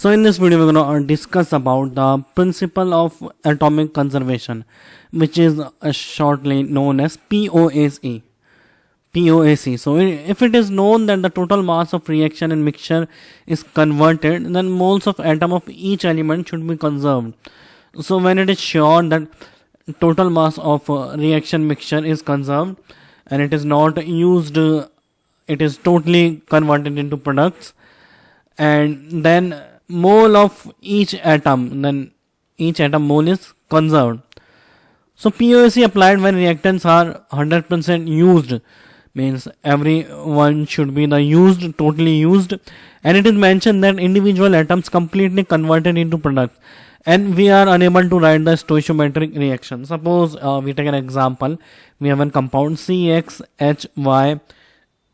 So in this video we're going to discuss about the principle of atomic conservation, which is shortly known as POAC. POAC. So if it is known that the total mass of reaction and mixture is converted, then moles of atom of each element should be conserved. So when it is sure that total mass of reaction mixture is conserved and it is not used, it is totally converted into products, and then mole of each atom, then each atom mole is conserved. So POAC applied when reactants are 100% used, means every one should be the used, totally used, and it is mentioned that individual atoms completely converted into products, and we are unable to write the stoichiometric reaction. Suppose we take an example. We have a compound CXHY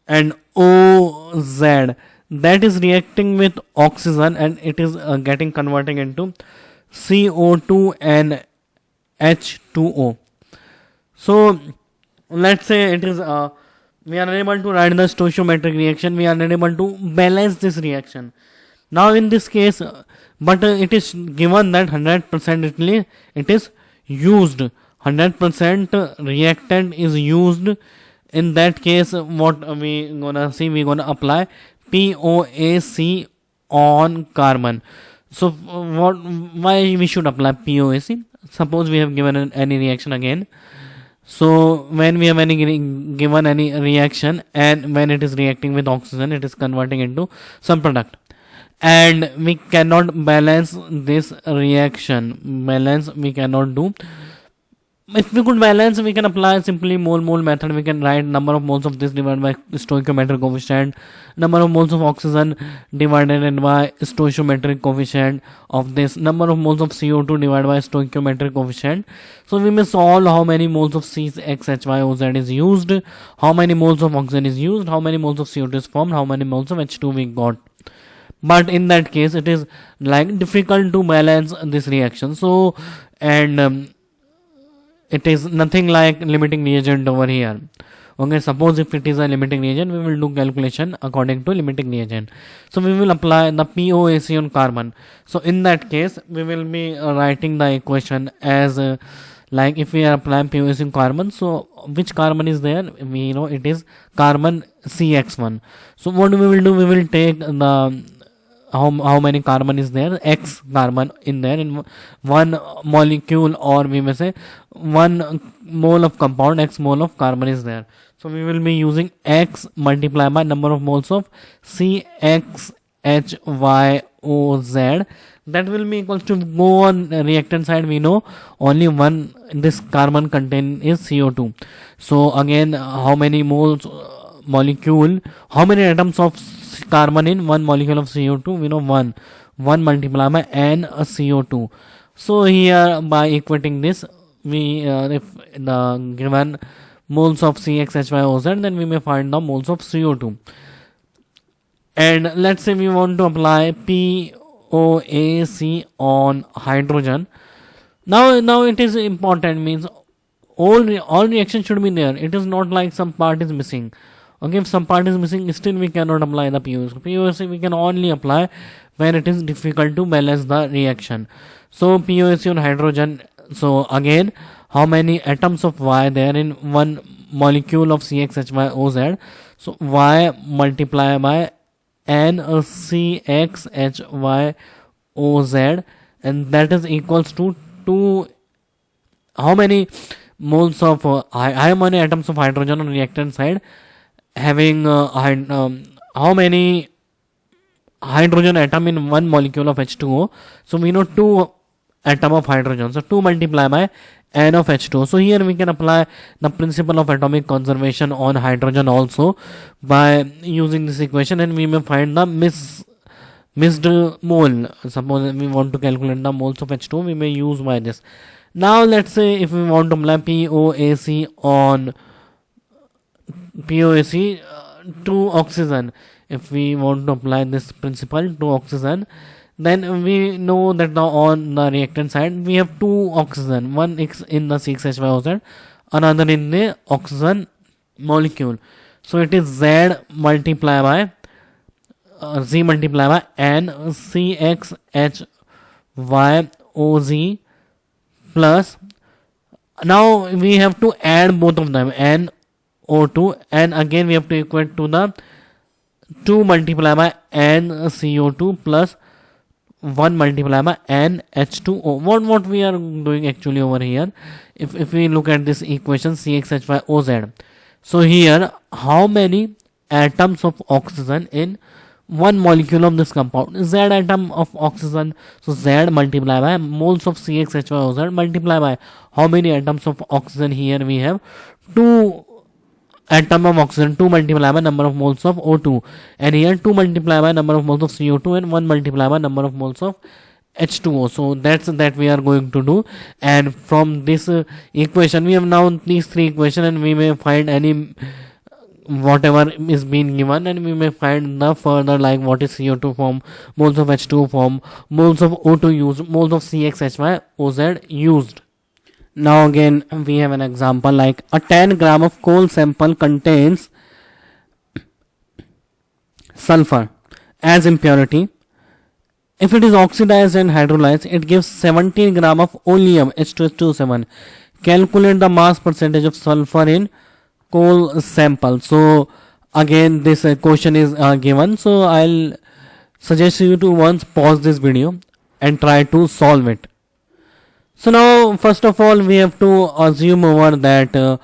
and OZ that is reacting with oxygen, and it is getting converting into CO2 and H2O. So let's say it is we are unable to write the stoichiometric reaction, we are unable to balance this reaction. Now in this case, but it is given that 100% it is used, 100% reactant is used. In that case, what we gonna see, we gonna apply POAC on carbon. So why we should apply POAC? Suppose we have given any reaction again. So when we have given any reaction, and when it is reacting with oxygen, it is converting into some product, and we cannot balance this reaction. Balance we cannot do. If we could balance, we can apply simply mole method. We can write number of moles of this divided by stoichiometric coefficient, number of moles of oxygen divided by stoichiometric coefficient of this, number of moles of CO2 divided by stoichiometric coefficient. So we may solve how many moles of CXHYOZ is used, how many moles of oxygen is used, how many moles of CO2 is formed, how many moles of H2 we got. But in that case, it is like difficult to balance this reaction. So and it is nothing like limiting reagent over here. Okay, suppose if it is a limiting reagent, we will do calculation according to limiting reagent. So we will apply the POAC on carbon. So in that case, we will be writing the equation as like if we are applying POAC on carbon, so which carbon is there? We know it is carbon CX1. So what we will do, we will take the how many carbon is there, X carbon in there in one molecule, or we may say 1 mole of compound, X mole of carbon is there. So we will be using X multiplied by number of moles of CXHYOZ. That will be equals to, go on reactant side, we know only one this carbon contain is CO2. So again, how many moles molecule, how many atoms of carbon in one molecule of CO2? We know 1 multiplied by N CO2. So here by equating this, we if the given moles of CXHYOZ, then we may find the moles of CO2. And let's say we want to apply POAC on hydrogen. Now it is important, means all reaction should be there. It is not like some part is missing. Okay, if some part is missing, still we cannot apply the POAC. POAC we can only apply when it is difficult to balance the reaction. So POAC on hydrogen. So again, how many atoms of Y there in one molecule of CXHYOZ? So Y multiplied by N CXHYOZ, and that is equals to 2. How many moles of how many atoms of hydrogen on reactant side? Having how many hydrogen atom in one molecule of H2O? So we know 2 atom of hydrogen. So 2 multiplied by N of H2O. So here we can apply the principle of atomic conservation on hydrogen also by using this equation, and we may find the missed mole. Suppose we want to calculate the moles of H2O, we may use by this. Now let's say if we want to apply POAC on POAC to oxygen. If we want to apply this principle to oxygen, then we know that on the reactant side we have 2 oxygen, one is in the CXHYOZ, another in the oxygen molecule. So it is Z multiplied by Z multiplied by NCXHYOZ plus, now we have to add both of them, NO2, and again we have to equate to the 2 multiplied by NCO2 plus 1 multiplied by NH2O. What we are doing actually over here, if we look at this equation CXHYOZ, so here how many atoms of oxygen in one molecule of this compound? Z atom of oxygen, so Z multiplied by moles of CXHYOZ multiplied by how many atoms of oxygen? Here we have 2 atom of oxygen, 2 multiplied by number of moles of O2, and here 2 multiplied by number of moles of CO2 and 1 multiplied by number of moles of H2O. So that's that we are going to do, and from this equation we have now these 3 equations, and we may find any whatever is being given, and we may find the further, like what is CO2 form, moles of H2O form, moles of O2 used, moles of CXHYOZ used. Now again we have an example, like a 10 gram of coal sample contains sulfur as impurity. If it is oxidized and hydrolyzed, it gives 17 gram of oleum H2SO7. Calculate the mass percentage of sulfur in coal sample. So again this question is given, so I'll suggest you to once pause this video and try to solve it. So now first of all we have to assume over that a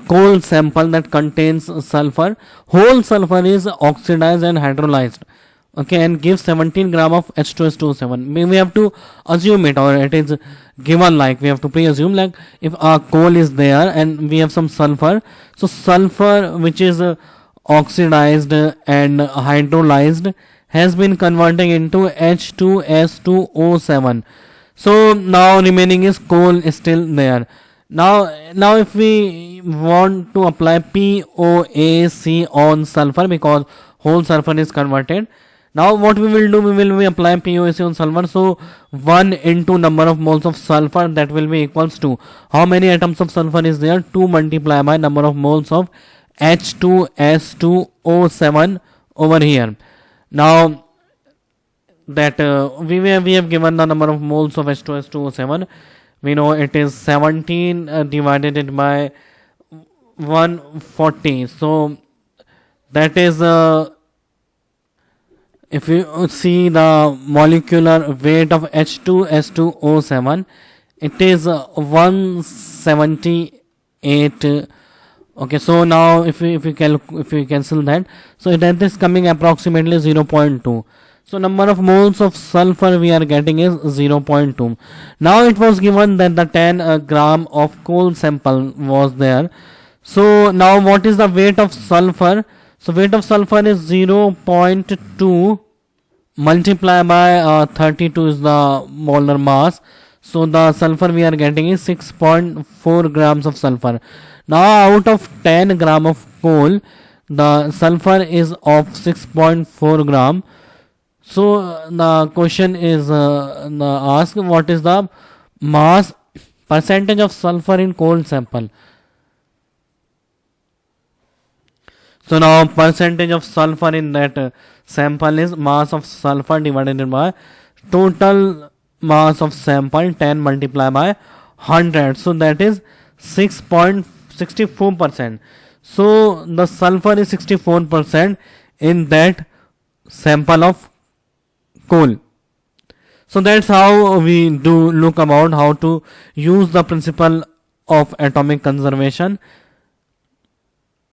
coal sample that contains sulfur, whole sulfur is oxidized and hydrolyzed, okay, and gives 17 gram of H2SO7. We have to assume it, or it is given, like we have to pre-assume, like if a coal is there and we have some sulfur, so sulfur which is oxidized and hydrolyzed has been converted into H2S2O7. So now remaining is coal is still there. Now if we want to apply POAC on sulfur, because whole sulfur is converted, now what we will do, we will apply POAC on sulfur. So 1 into number of moles of sulfur, that will be equals to how many atoms of sulfur is there? 2 multiplied by number of moles of H2S2O7 over here. Now that we have given the number of moles of H2S2O7, we know it is 17 divided it by 140. So that is if you see the molecular weight of H2S2O7, it is 178. Okay, so now if we cancel that, so that is coming approximately 0.2. So number of moles of sulfur we are getting is 0.2. Now it was given that the 10 gram of coal sample was there. So now what is the weight of sulfur? So weight of sulfur is 0.2 multiplied by 32 is the molar mass. So the sulfur we are getting is 6.4 grams of sulfur. Now out of 10 gram of coal, the sulfur is of 6.4 gram. So the question is asked, what is the mass percentage of sulfur in coal sample? So now percentage of sulfur in that sample is mass of sulfur divided by total mass of sample, 10 multiplied by 100. So that is 6.64%. So the sulfur is 64% in that sample of coal. So that's how we do look about how to use the principle of atomic conservation